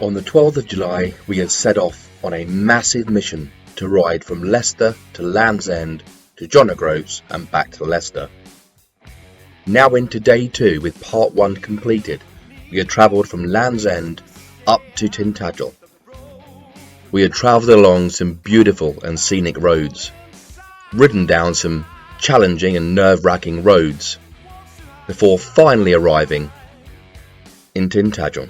On the 12th of July, we had set off on a massive mission to ride from Leicester to Land's End to John O'Groats and back to Leicester. Now into day 2 with part 1 completed, we had travelled from Land's End up to Tintagel. We had travelled along some beautiful and scenic roads, ridden down some challenging and nerve-wracking roads, before finally arriving in Tintagel.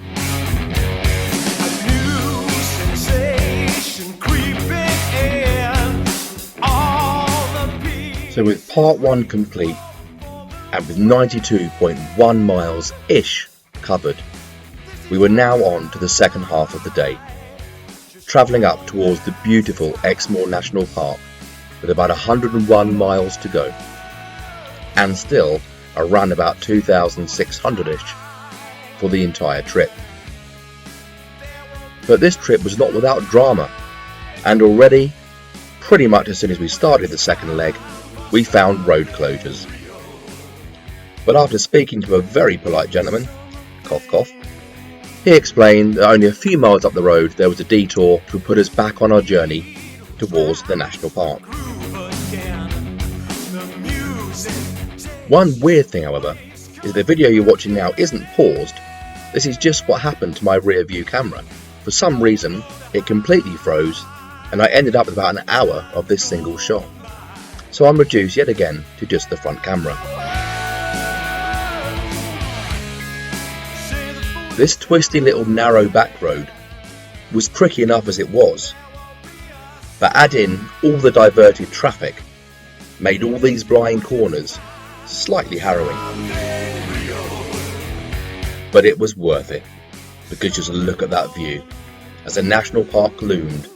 So with part 1 complete, and with 92.1 miles-ish covered, we were now on to the second half of the day, travelling up towards the beautiful Exmoor National Park with about 101 miles to go, and still around about 2,600-ish for the entire trip. But this trip was not without drama, and already, pretty much as soon as we started the second leg, we found road closures. But after speaking to a very polite gentleman, cough cough, he explained that only a few miles up the road there was a detour to put us back on our journey towards the national park. One weird thing, however, is the video you're watching now isn't paused. This is just what happened to my rear view camera. For some reason, it completely froze, and I ended up with about an hour of this single shot. So I'm reduced yet again to just the front camera. This twisty little narrow back road was tricky enough as it was, but add in all the diverted traffic made all these blind corners slightly harrowing. But it was worth it, because just look at that view. As the national park loomed,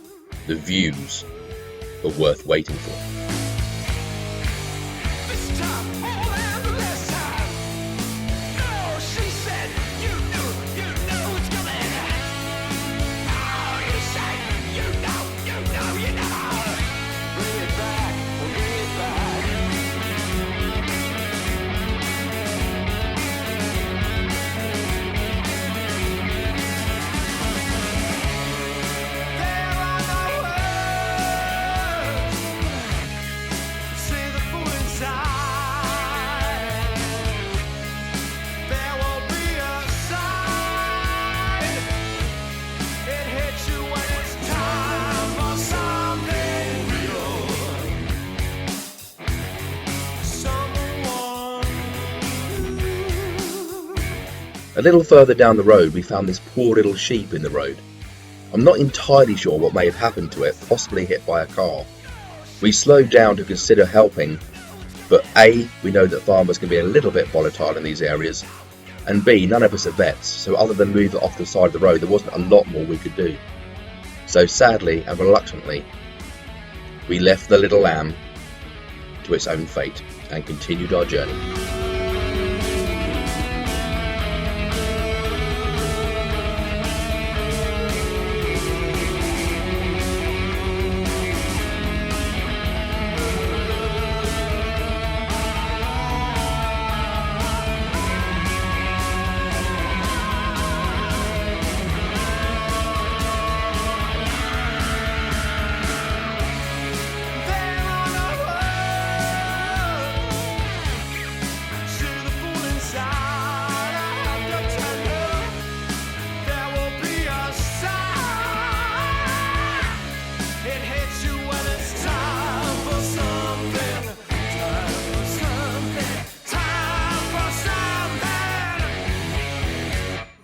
the views were worth waiting for. A little further down the road we found this poor little sheep in the road. I'm not entirely sure what may have happened to it, possibly hit by a car. We slowed down to consider helping, but A, we know that farmers can be a little bit volatile in these areas, and B, none of us are vets, so other than move it off the side of the road there wasn't a lot more we could do. So sadly and reluctantly, we left the little lamb to its own fate and continued our journey.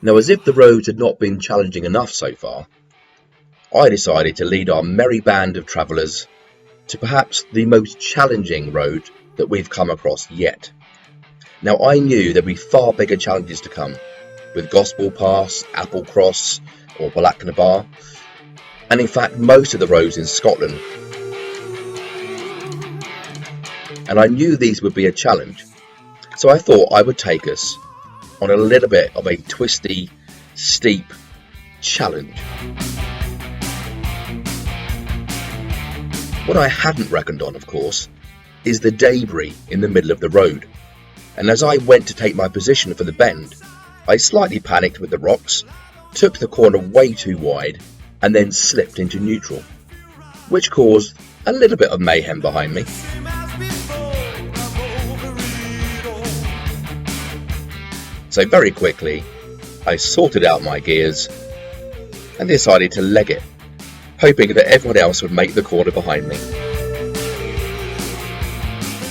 Now, as if the roads had not been challenging enough so far, I decided to lead our merry band of travellers to perhaps the most challenging road that we've come across yet. Now, I knew there'd be far bigger challenges to come, with Gospel Pass, Applecross or Blacknabar, and in fact most of the roads in Scotland. And I knew these would be a challenge, so I thought I would take us on a little bit of a twisty, steep challenge. What I hadn't reckoned on, of course, is the debris in the middle of the road, and as I went to take my position for the bend, I slightly panicked with the rocks took the corner way too wide and then slipped into neutral, which caused a little bit of mayhem behind me. So very quickly, I sorted out my gears and decided to leg it, hoping that everyone else would make the corner behind me.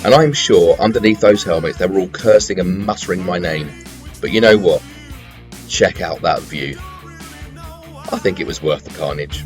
And I'm sure underneath those helmets they were all cursing and muttering my name. But you know what? Check out that view. I think it was worth the carnage.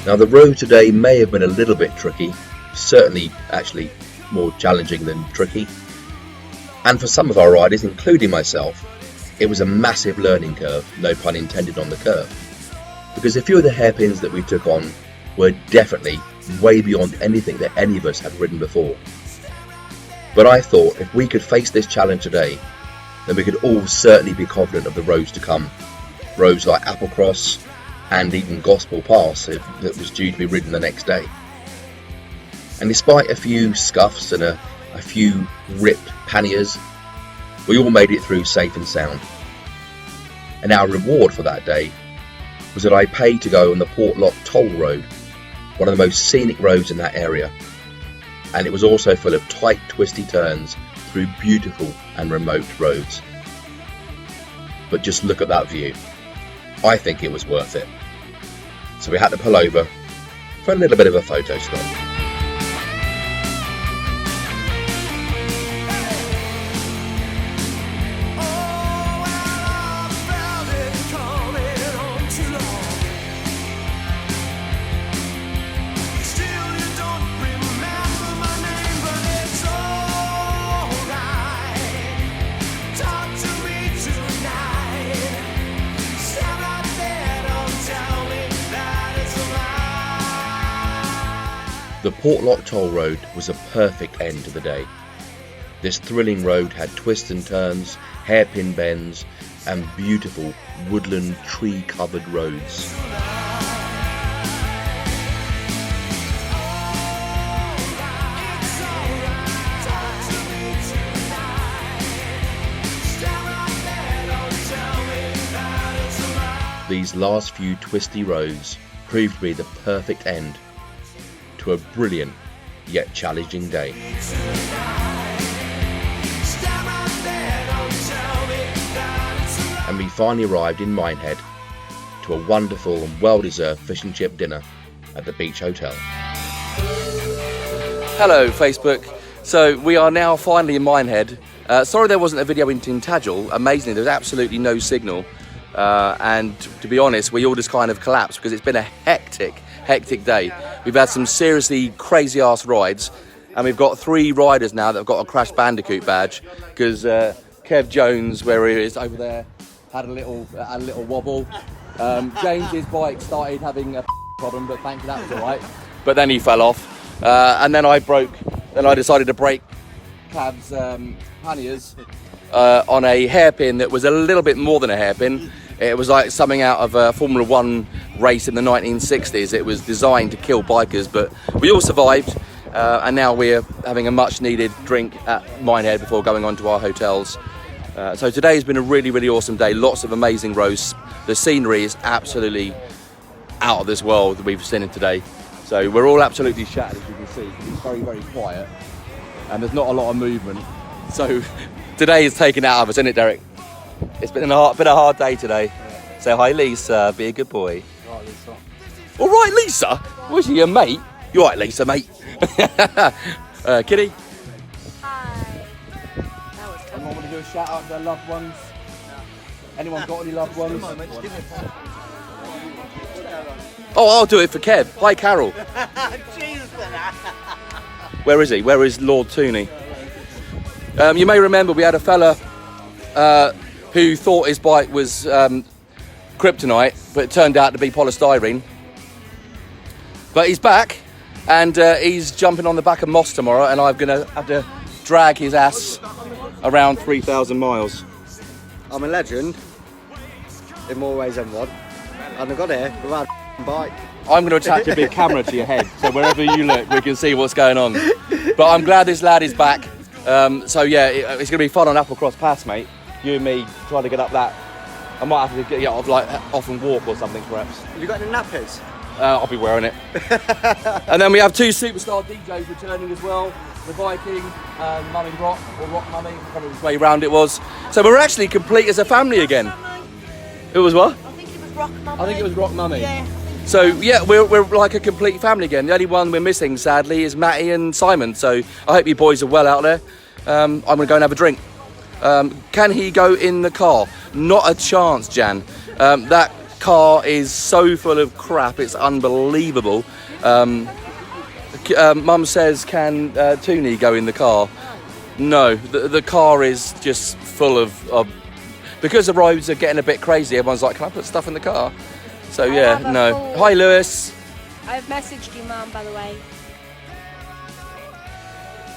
Now the road today may have been a little bit tricky, certainly actually more challenging than tricky, and for some of our riders, including myself, it was a massive learning curve, no pun intended on the curve, because a few of the hairpins that we took on were definitely way beyond anything that any of us had ridden before. But I thought if we could face this challenge today, then we could all certainly be confident of the roads to come, roads like Applecross, and even Gospel Pass that was due to be ridden the next day. And despite a few scuffs and a few ripped panniers, we all made it through safe and sound. And our reward for that day was that I paid to go on the Portlock Toll Road, one of the most scenic roads in that area, and it was also full of tight twisty turns through beautiful and remote roads. But just look at that view. I think it was worth it. So we had to pull over for a little bit of a photo stop. The Portlock Toll Road was a perfect end to the day. This thrilling road had twists and turns, hairpin bends, and beautiful woodland tree-covered roads. These last few twisty roads proved to be the perfect end to a brilliant yet challenging day. And we finally arrived in Minehead to a wonderful and well-deserved fish and chip dinner at the Beach Hotel. Hello Facebook, so we are now finally in Minehead. Sorry there wasn't a video in Tintagel. Amazingly, there was absolutely no signal, and to be honest we all just kind of collapsed because it's been a hectic day. We've had some seriously crazy ass rides, and we've got 3 riders now that have got a Crash Bandicoot badge because Kev Jones, where he is over there, had a little wobble. James's bike started having a problem, but thankfully that was all right. But then he fell off, and then I decided to break Cav's panniers on a hairpin that was a little bit more than a hairpin. It was like something out of a Formula 1 race in the 1960s. It was designed to kill bikers, but we all survived, and now we're having a much needed drink at Minehead before going on to our hotels. So today has been a really, really awesome day. Lots of amazing roads. The scenery is absolutely out of this world that we've seen it today. So we're all absolutely shattered, as you can see. It's very, very quiet, and there's not a lot of movement. So today is taken out of us, isn't it, Derek? It's been a hard day today. Say hi, Lisa. Be a good boy. All right, Lisa. Was she your mate? You all right, Lisa, mate? Kitty? Hi. Anyone want to do a shout out to their loved ones? Anyone got any loved ones? Oh, I'll do it for Kev. Hi, Carol. Where is he? Where is Lord Tooney? You may remember we had a fella who thought his bike was kryptonite, but it turned out to be polystyrene. But he's back, and he's jumping on the back of Moss tomorrow, and I'm going to have to drag his ass around 3,000 miles. I'm a legend in more ways than one. And I got here without a bike. I'm going to attach a big camera to your head, so wherever you look, we can see what's going on. But I'm glad this lad is back. So yeah, it's going to be fun on Applecross Pass, mate. You and me trying to get up that. I might have to get off and walk or something, perhaps. Have you got any nappers? I'll be wearing it. And then we have two superstar DJs returning as well. The Viking and Mummy Rock, or Rock Mummy, I can't remember which way round it was. So we're actually complete as a family again. It was what? I think it was Rock Mummy. I think it was Rock Mummy. Yeah. So yeah, we're like a complete family again. The only one we're missing, sadly, is Matty and Simon. So I hope you boys are well out there. I'm going to go and have a drink. Can he go in the car? Not a chance, Jan. That car is so full of crap, it's unbelievable. Mum says, can Tooney go in the car? No, the car is just full of because the roads are getting a bit crazy, everyone's like, can I put stuff in the car? So yeah, no. Hi, Lewis. I've messaged you, Mum, by the way.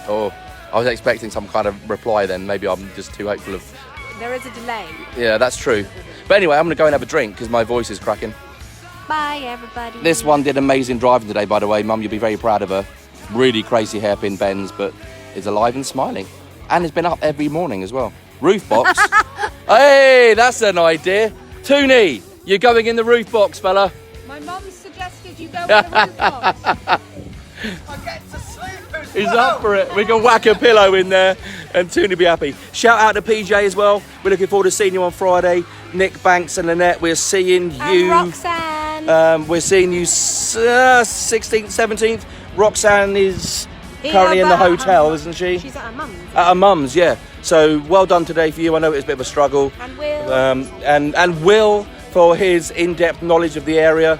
Oh, I was expecting some kind of reply then. Maybe I'm just too hopeful of... There is a delay. Yeah, that's true. But anyway, I'm going to go and have a drink because my voice is cracking. Bye, everybody. This one did amazing driving today, by the way. Mum, you'll be very proud of her. Really crazy hairpin bends, but is alive and smiling. And has been up every morning as well. Roof box. Hey, that's an idea. Tooney, you're going in the roof box, fella. My mum suggested you go on the roof box. I get to sleep as He's up for it. We can whack a pillow in there and Tooney be happy. Shout out to PJ as well. We're looking forward to seeing you on Friday. Nick, Banks and Lynette, we're seeing you. And Roxanne. We're seeing you 16th, 17th. Roxanne is Here, currently in the but hotel, isn't she? She's at her mum's. At her mum's, yeah. So well done today for you. I know it was a bit of a struggle. And Will. And Will for his in-depth knowledge of the area.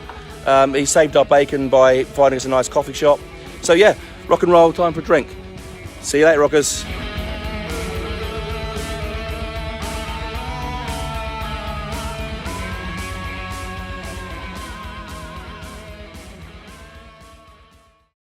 He saved our bacon by finding us a nice coffee shop. So yeah, rock and roll, time for a drink. See you later, rockers.